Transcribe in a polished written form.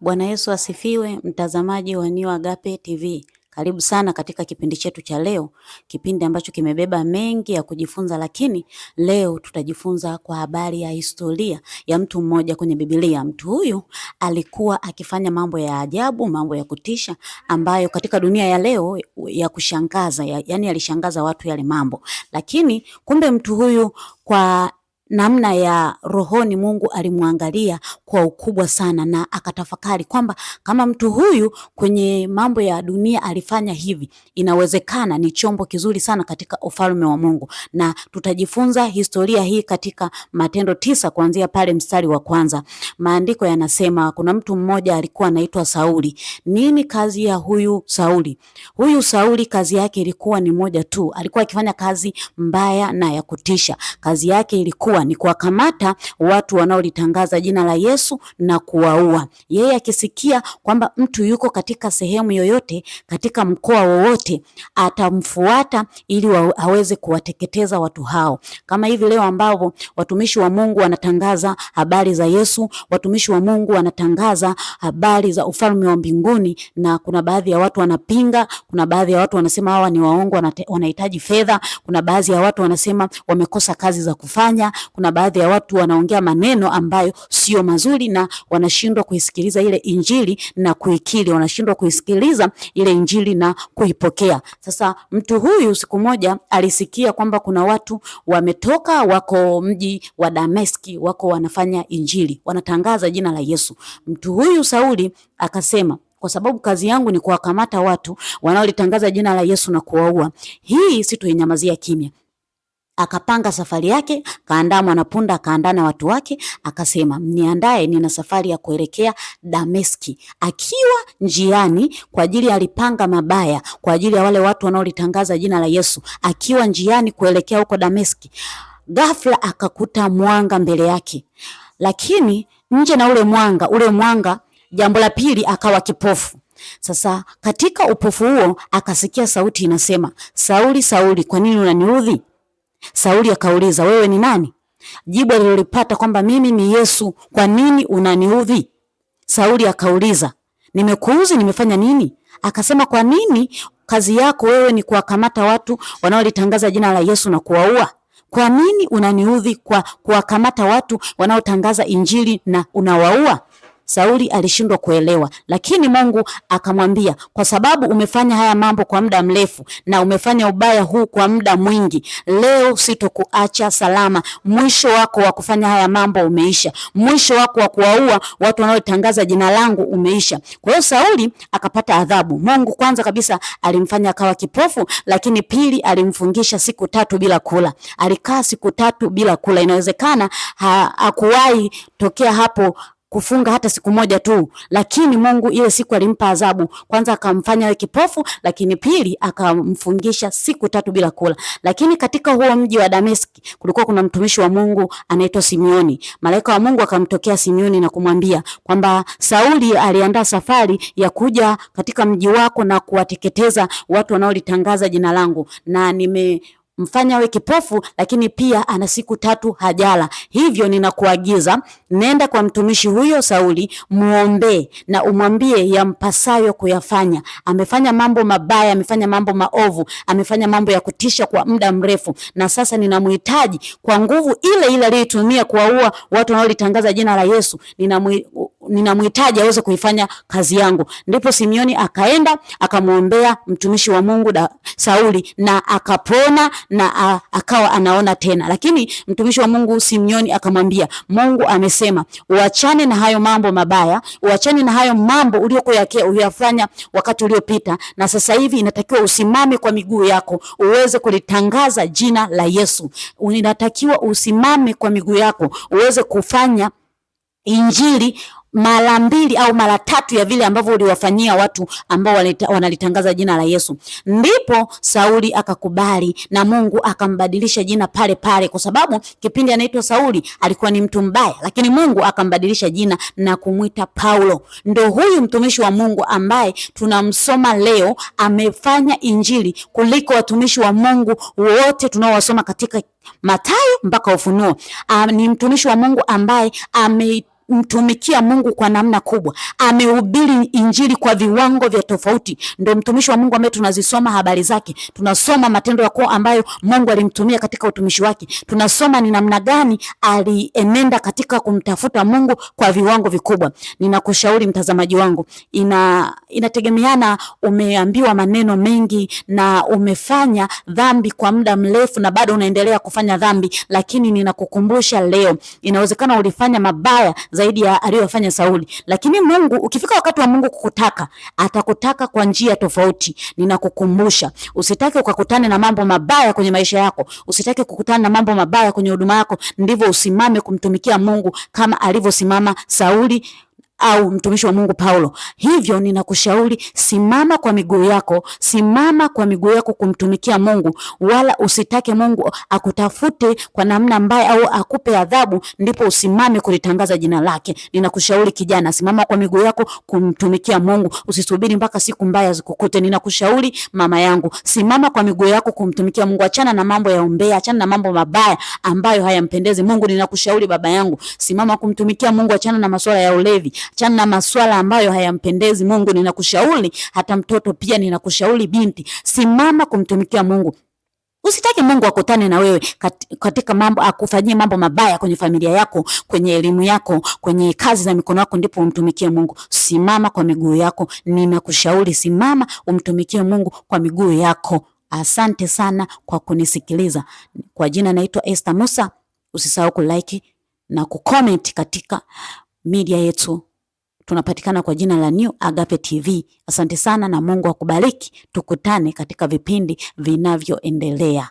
Bwana Yesu asifiwe, mtazamaji wa New Agape TV. Karibu sana katika kipindi chetu cha leo, kipindi ambacho kimebeba mengi ya kujifunza, lakini leo tutajifunza kwa habari ya historia ya mtu mmoja kwenye Biblia. Mtu huyu alikuwa akifanya mambo ya ajabu, mambo ya kutisha ambayo katika dunia ya leo ya kushangaza, yani alishangaza watu yale mambo. Lakini kumbe mtu huyu kwa namna ya rohoni Mungu alimwangalia kwa ukubwa sana na akatafakari kwamba kama mtu huyu kwenye mambo ya dunia alifanya hivi, inawezekana ni chombo kizuri sana katika ufalme wa Mungu. Na tutajifunza historia hii katika Matendo 9 kuanzia pale mstari wa kwanza. Maandiko yanasema kuna mtu mmoja alikuwa anaitwa Sauli. Nini kazi ya huyu Sauli? Huyu Sauli kazi yake ilikuwa ni moja tu. Alikuwa akifanya kazi mbaya na ya kutisha. Kazi yake ilikuwa ni kuwakamata watu wanaolitangaza jina la Yesu na kuwaua. Yeye akisikia kwamba mtu yuko katika sehemu yoyote, katika mkoa wowote, atamfuata ili aweze kuwateketeza watu hao. Kama hivi leo ambao watumishi wa Mungu wanatangaza habari za Yesu, watumishi wa Mungu wanatangaza habari za ufalme wa mbinguni, na kuna baadhi ya watu wanapinga, kuna baadhi ya watu wanasema hawa ni waongo, wanahitaji fedha, kuna baadhi ya watu wanasema wamekosa kazi za kufanya, kuna baadhi ya watu wanaongea maneno ambayo sio mazuri na wanashindwa kuisikiliza ile injili na kuikiri, wanashindwa kuisikiliza ile injili na kuipokea. Sasa mtu huyu siku moja alisikia kwamba kuna watu wametoka, wako mji wa Dameski, wako wanafanya injili, wanatangaza jina la Yesu. Mtu huyu Sauli akasema, kwa sababu kazi yangu ni kuwakamata watu wanaolitangaza jina la Yesu na kuwaua, hii sitoinyamazia kimya. Akapanga safari yake, kaandaa mwanapunda, akaandaa na watu wake, akasema niandae, nina safari ya kuelekea Dameski. Akiwa njiani, kwa ajili alipanga mabaya kwa ajili ya wale watu wanaolitangaza jina la Yesu, akiwa njiani kuelekea huko Dameski, ghafla akakuta mwanga mbele yake. Lakini nje na ule mwanga, jambo la pili, akawa kipofu. Sasa katika upofu huo akasikia sauti inasema, Sauli, Sauli, kwa nini unaniudhi? Sauli akauliza, wewe ni nani? Jibu alilolipata kwamba mimi ni Yesu, kwa nini unaniudhi? Sauli akauliza, nimekuudhi, nimefanya nini? Akasema, kwa nini kazi yako wewe ni kuwakamata watu wanaolitangaza jina la Yesu na kuwaua? Kwa nini unaniudhi kwa kuwakamata watu wanaotangaza injili na unawaua? Sauli alishindwa kuelewa, lakini Mungu akamwambia, kwa sababu umefanya haya mambo kwa muda mrefu na umefanya ubaya huu kwa muda mwingi, leo sitokuacha salama. Mwisho wako wa kufanya haya mambo umeisha. Mwisho wako wa kuwaua watu wanaotangaza jina langu umeisha. Kwa hiyo Sauli akapata adhabu. Mungu kwanza kabisa alimfanya akawa kipofu, lakini pili alimfungisha siku 3 bila kula. Alikaa siku 3 bila kula. Inawezekana hakuwahi tokea hapo kufunga hata siku moja tu, lakini Mungu ile siku alimpa adhabu. Kwanza akamfanya awe kipofu, lakini pili akamfungisha siku 3 bila kula. Lakini katika huo mji wa Dameski kulikuwa kuna mtumishi wa Mungu anaitwa Simeoni. Malaika wa Mungu akamtokea Simeoni na kumwambia kwamba Sauli aliandaa safari ya kuja katika mji wako na kuwateketeza watu wanaolitangaza jina langu, na mfanya awe kipofu, lakini pia ana siku 3 hajala. Hivyo ninakuagiza, nenda kwa mtumishi huyo Sauli, muombe na umwambie yampasayo kuyafanya. Amefanya mambo mabaya, amefanya mambo maovu, amefanya mambo ya kutisha kwa muda mrefu, na sasa ninamhitaji kwa nguvu ile ile aliyotumia kuwaua watu wanaolitangaza jina la Yesu. Ninamhitaji aweze kuifanya kazi yangu. Ndipo Simeoni akaenda akamwombea mtumishi wa Mungu Sauli, na akapona na akawa anaona tena. Lakini mtumishi wa Mungu Simeoni akamwambia, Mungu amesema uachane na hayo mambo mabaya, uachane na hayo mambo uliyofanya wakati uliopita, na sasa hivi inatakiwa usimame kwa miguu yako uweze kulitangaza jina la Yesu. Unatakiwa usimame kwa miguu yako uweze kufanya injili mara 2 au mara 3 ya vile ambavyo uliwafanyia watu ambao wanalitangaza jina la Yesu. Ndipo Sauli akakubali na Mungu akambadilisha jina pale pale, kwa sababu kipindi anaitwa Sauli alikuwa ni mtu mbaya, lakini Mungu akambadilisha jina na kumwita Paulo. Ndio huyu mtumishi wa Mungu ambaye tunamsoma leo, amefanya injili kuliko watumishi wa Mungu wote tunaowasoma katika Mathayo mpaka Ufunuo. Ni mtumishi wa Mungu ambaye amemtumikia Mungu kwa namna kubwa, amehubiri injili kwa viwango vya tofauti. Ndio mtumishi wa Mungu ambaye tunazisoma habari zake, tunasoma matendo yako ambayo Mungu alimtumia katika utumishi wake, tunasoma ni namna gani alienenda katika kumtafuta Mungu kwa viwango vikubwa. Ninakushauri mtazamaji wangu, inategemeana umeambiwa maneno mengi na umefanya dhambi kwa muda mrefu na bado unaendelea kufanya dhambi, lakini ninakukumbusha leo, inawezekana ulifanya mabaya zaidi ya aliyofanya Sauli, lakini Mungu, ukifika wakati wa Mungu kukutaka, atakutaka kwa njia tofauti. Ninakukumbusha usitake ukakutane na mambo mabaya kwenye maisha yako, usitake kukutana na mambo mabaya kwenye huduma yako, ndivyo usimame kumtumikia Mungu kama alivyosimama Sauli au mtumishi wa Mungu Paulo. Hivyo ninakushauri, simama kwa miguu yako, simama kwa miguu yako kumtumikia Mungu, wala usitake Mungu akutafute kwa namna mbaya au akupe adhabu ndipo usimame kulitangaza jina lake. Ninakushauri kijana, simama kwa miguu yako kumtumikia Mungu, usisubiri mpaka siku mbaya zikukute. Ninakushauri mama yangu, simama kwa miguu yako kumtumikia Mungu, achana na mambo ya umbea, achana na mambo mabaya ambayo hayampendezi Mungu. Ninakushauri baba yangu, simama kumtumikia Mungu, achana na masuala ya ulevi, achana na masuala ambayo hayampendezi Mungu. Ninakushauri hata mtoto pia, ninakushauri binti, simama kumtumikia Mungu. Usitaki Mungu akutane na wewe katika mambo, akufanyie mambo mabaya kwenye familia yako, kwenye elimu yako, kwenye kazi za mikono yako, ndipo umtumikie Mungu. Simama kwa miguu yako. Ninakushauri simama umtumikie Mungu kwa miguu yako. Asante sana kwa kunisikiliza. Kwa jina naitwa Esther Musa. Usisahau kulike na kucomment katika media yetu. Tunapatikana kwa jina la New Agape TV. Asante sana na Mungu akubariki. Tukutane katika vipindi vinavyoendelea.